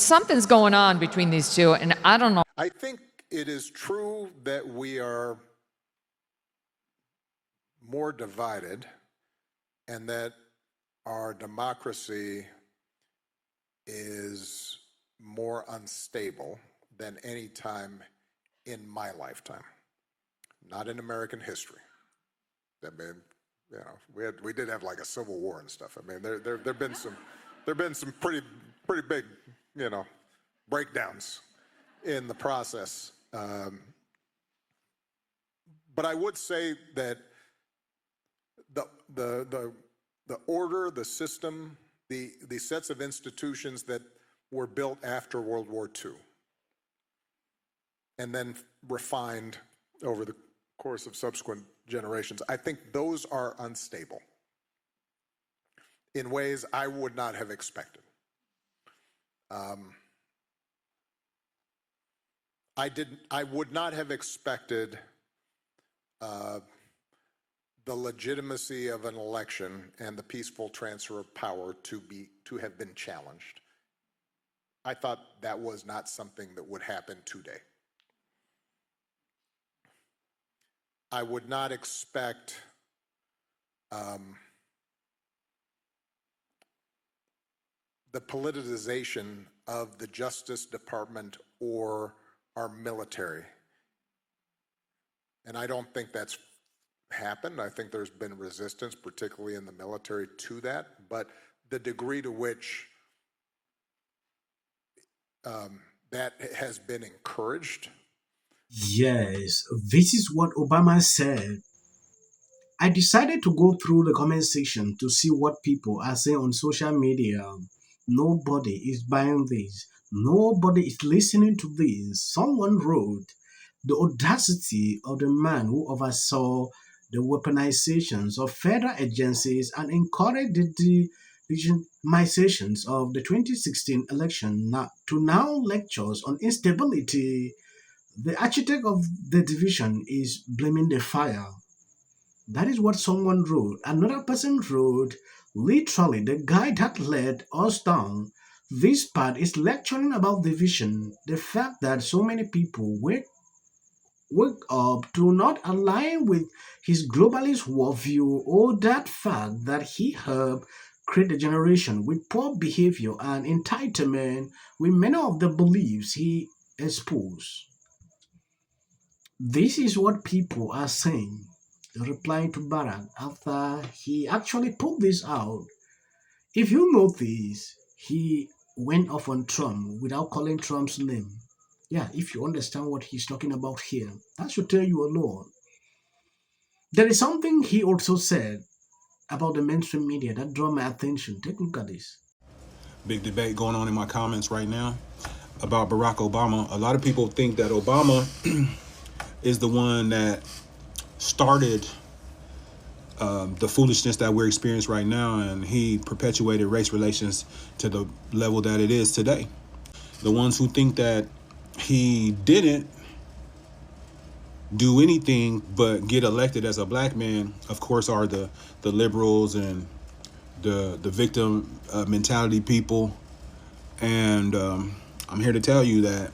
something's going on between these two, and I don't know. I think it is true that we are more divided and that our democracy is more unstable than any time in my lifetime, not in American history. I mean, you know, we did have like a civil war and stuff. I mean, there've been some pretty big, you know, breakdowns in the process. But I would say that the order, the system, the sets of institutions that were built after World War II and then refined over the course of subsequent generations, I think those are unstable in ways I would not have expected. I would not have expected the legitimacy of an election and the peaceful transfer of power to have been challenged. I thought that was not something that would happen today. I would not expect the politicization of the Justice Department or our military. And I don't think that's happened. I think there's been resistance, particularly in the military, to that. But the degree to which that has been encouraged. Yes, this is what Obama said. I decided to go through the comment section to see what people are saying on social media. Nobody is buying this. Nobody is listening to this. Someone wrote, the audacity of the man who oversaw the weaponizations of federal agencies and encouraged the legitimizations of the 2016 election to now lectures on instability. The architect of the division is blaming the fire. That is what someone wrote. Another person wrote, literally, the guy that led us down this part is lecturing about division. The fact that so many people wake up to not align with his globalist worldview, or that fact that he helped create a generation with poor behavior and entitlement with many of the beliefs he exposed. This is what people are saying, replying to Barack after he actually put this out. If you notice, he went off on Trump without calling Trump's name. Yeah, if you understand what he's talking about here, that should tell you a lot. There is something he also said about the mainstream media that drew my attention. Take a look at this. Big debate going on in my comments right now about Barack Obama. A lot of people think that Obama is the one that started the foolishness that we're experiencing right now, and he perpetuated race relations to the level that it is today. The ones who think that he didn't do anything but get elected as a black man, of course, are the liberals and the victim mentality people. And I'm here to tell you that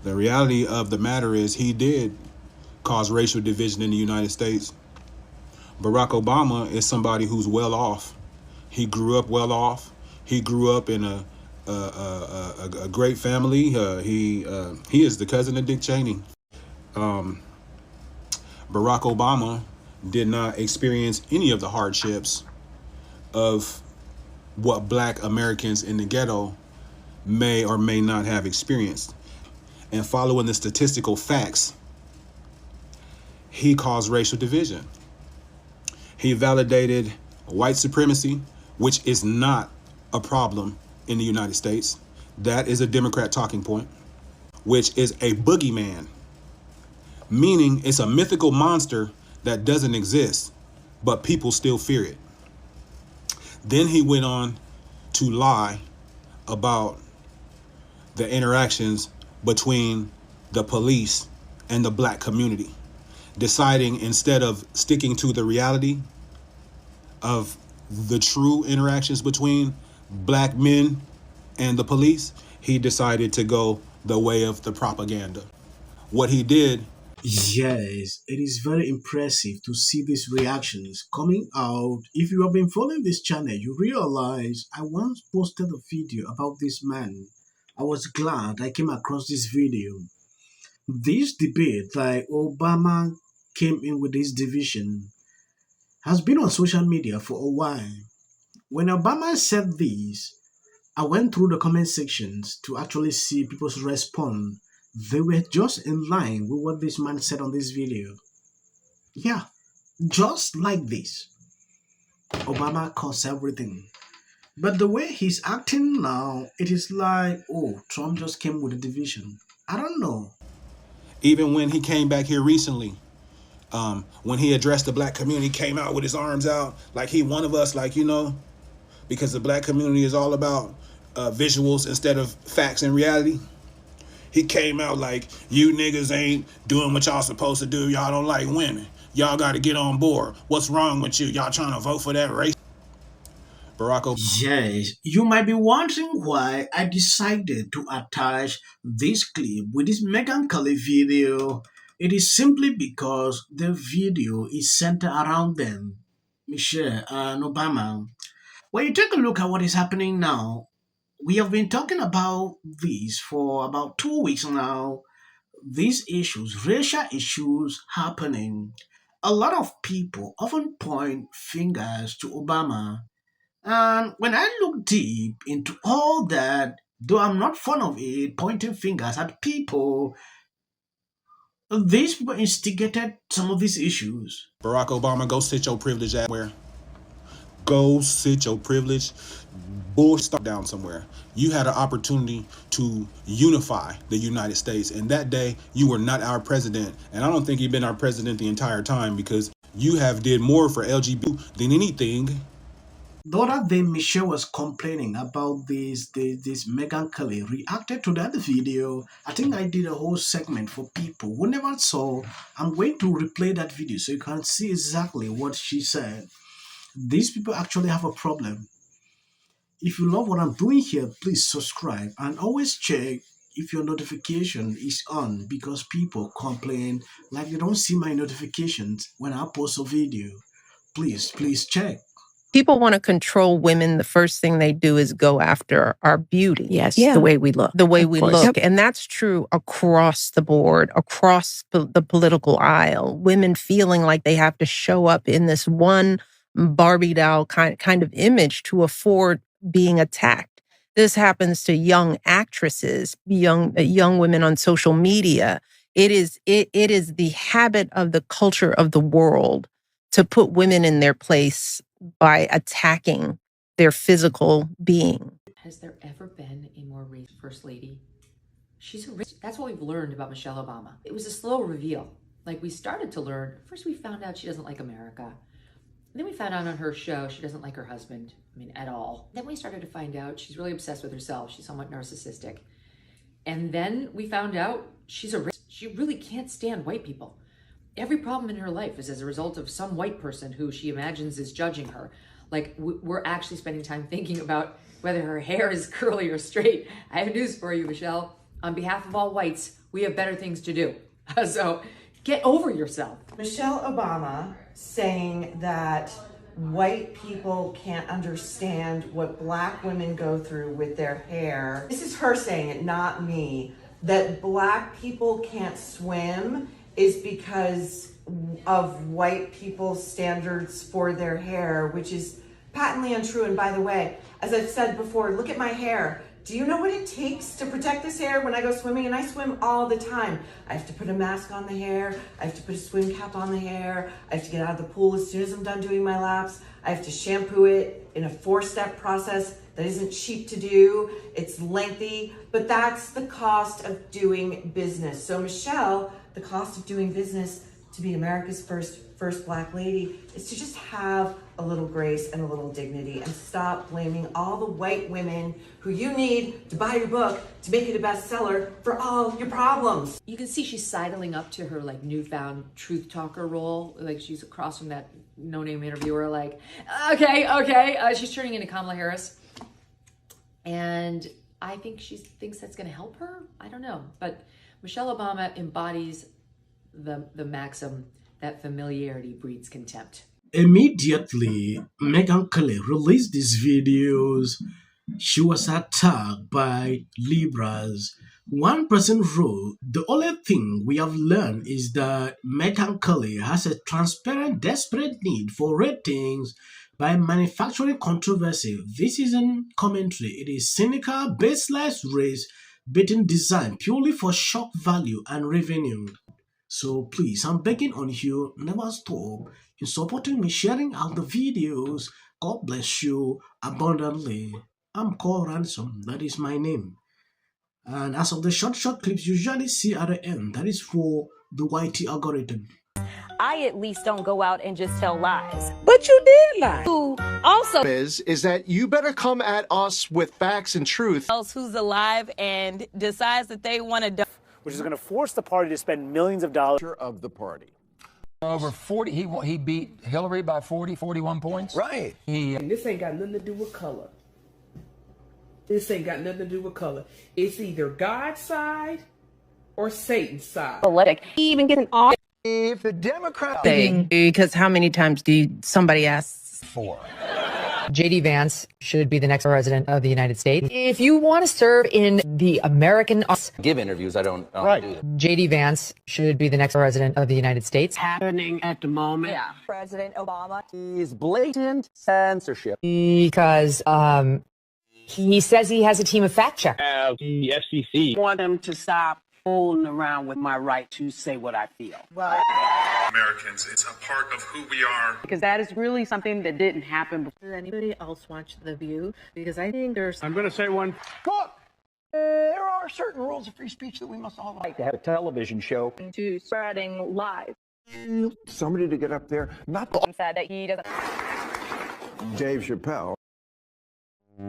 the reality of the matter is he did cause racial division in the United States. Barack Obama is somebody who's well off. He grew up well off. He grew up in a great family. He is the cousin of Dick Cheney. Barack Obama did not experience any of the hardships of what black Americans in the ghetto may or may not have experienced. And following the statistical facts, he caused racial division. He validated white supremacy, which is not a problem in the United States. That is a Democrat talking point, which is a boogeyman, meaning it's a mythical monster that doesn't exist, but people still fear it. Then he went on to lie about the interactions between the police and the black community, deciding instead of sticking to the reality of the true interactions between black men and the police, he decided to go the way of the propaganda. What he did, Yes, it is very impressive to see these reactions coming out. If you have been following this channel, you realize I once posted a video about this man. I was glad I came across this video. This debate, like Obama came in with this division, has been on social media for a while. When Obama said this, I went through the comment sections to actually see people's response. They were just in line with what this man said on this video. Yeah, just like this. Obama caused everything. But the way he's acting now, it is like, oh, Trump just came with a division. I don't know. even when he came back here recently, when he addressed the black community, came out with his arms out like he one of us, like, you know, because the black community is all about visuals instead of facts and reality. He came out like, you niggas ain't doing what y'all supposed to do. Y'all don't like women. Y'all got to get on board. What's wrong with you? Y'all trying to vote for that race? Barack Obama. Yes, you might be wondering why I decided to attach this clip with this Meghan Kelly video. It is simply because the video is centered around them, Michelle and Obama. When you take a look at what is happening now, we have been talking about this for about 2 weeks now. These issues, racial issues happening. A lot of people often point fingers to Obama. And when I look deep into all that, though I'm not fond of it, pointing fingers at people, these people instigated some of these issues. Barack Obama, go sit your privilege at where? Go sit your privilege bullshit down somewhere. You had an opportunity to unify the United States, and that day you were not our president. And I don't think you've been our president the entire time, because you have did more for LGBT than anything. The other day, Michelle was complaining about this Meghan Kelly reacted to that video. I think I did a whole segment for people who never saw. I'm going to replay that video so you can see exactly what she said. These people actually have a problem. If you love what I'm doing here, please subscribe and always check if your notification is on, because people complain like they don't see my notifications when I post a video. Please check. People want to control women. The first thing they do is go after our beauty. Yes, the way we look. The way we course. look. Yep. And that's true across the board, across the political aisle. Women feeling like they have to show up in this one Barbie doll kind of image to afford being attacked. This happens to young actresses, young women on social media. It is the habit of the culture of the world to put women in their place by attacking their physical being. Has there ever been a more racist first lady? She's a rich. That's what we've learned about Michelle Obama. It was a slow reveal. Like, we started to learn. First, we found out she doesn't like America. And then we found out on her show she doesn't like her husband. I mean, at all. Then we started to find out she's really obsessed with herself. She's somewhat narcissistic. And then we found out she's a rich. She really can't stand white people. Every problem in her life is as a result of some white person who she imagines is judging her. Like, we're actually spending time thinking about whether her hair is curly or straight. I have news for you, Michelle. On behalf of all whites, we have better things to do. So get over yourself. Michelle Obama saying that white people can't understand what black women go through with their hair. This is her saying it, not me. That black people can't swim is because of white people's standards for their hair, which is patently untrue. And by the way, as I've said before, look at my hair. Do you know what it takes to protect this hair when I go swimming? And I swim all the time. I have to put a mask on the hair. I have to put a swim cap on the hair. I have to get out of the pool as soon as I'm done doing my laps. I have to shampoo it in a 4-step process that isn't cheap to do. It's lengthy, but that's the cost of doing business. So Michelle, the cost of doing business to be America's first black lady is to just have a little grace and a little dignity, and stop blaming all the white women who you need to buy your book to make it a bestseller for all your problems. You can see she's sidling up to her like newfound truth talker role. Like, she's across from that no-name interviewer, like, okay. She's turning into Kamala Harris. And I think she thinks that's going to help her. I don't know. But Michelle Obama embodies the maxim that familiarity breeds contempt. Immediately, Megyn Kelly released these videos. She was attacked by Libras. One person wrote, "The only thing we have learned is that Megyn Kelly has a transparent, desperate need for ratings by manufacturing controversy. This isn't commentary. It is cynical, baseless race-baiting design purely for shock value and revenue." So please, I'm begging on you, never stop in supporting me, sharing out the videos. God bless you abundantly. I'm called Ransom. That is my name. And as of the short clips you usually see at the end, that is for the YT algorithm. I at least don't go out and just tell lies. But you did lie. Who also is that you better come at us with facts and truth. else who's alive and decides that they want to which is going to force the party to spend millions of dollars. Of the party. Over 40, he beat Hillary by 41 points. Right. And this ain't got nothing to do with color. This ain't got nothing to do with color. It's either God's side or Satan's side. politic. He even get an off. If the Democrats... Because how many times do somebody asks? 4. J.D. Vance should be the next president of the United States. If you want to serve in the American... Give interviews, I don't do them. J.D. Vance should be the next president of the United States. Happening at the moment. Yeah. President Obama. is blatant censorship. Because he says he has a team of fact checkers. The FCC. Want them to stop fooling around with my right to say what I feel. Americans, it's a part of who we are. Because that is really something that didn't happen before. Does anybody else watch The View? Because I think there's... I'm going to say one. Look, there are certain rules of free speech that we must all like. To have a television show. To spreading lies. Somebody to get up there, not Said that he doesn't. Dave Chappelle.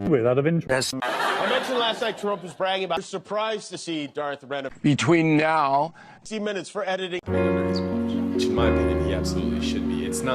Without of interest. I mentioned last night Trump was bragging about. Surprised to see Darth Renner. Between now... 60 minutes for editing. Which in my opinion, he absolutely should be. It's not.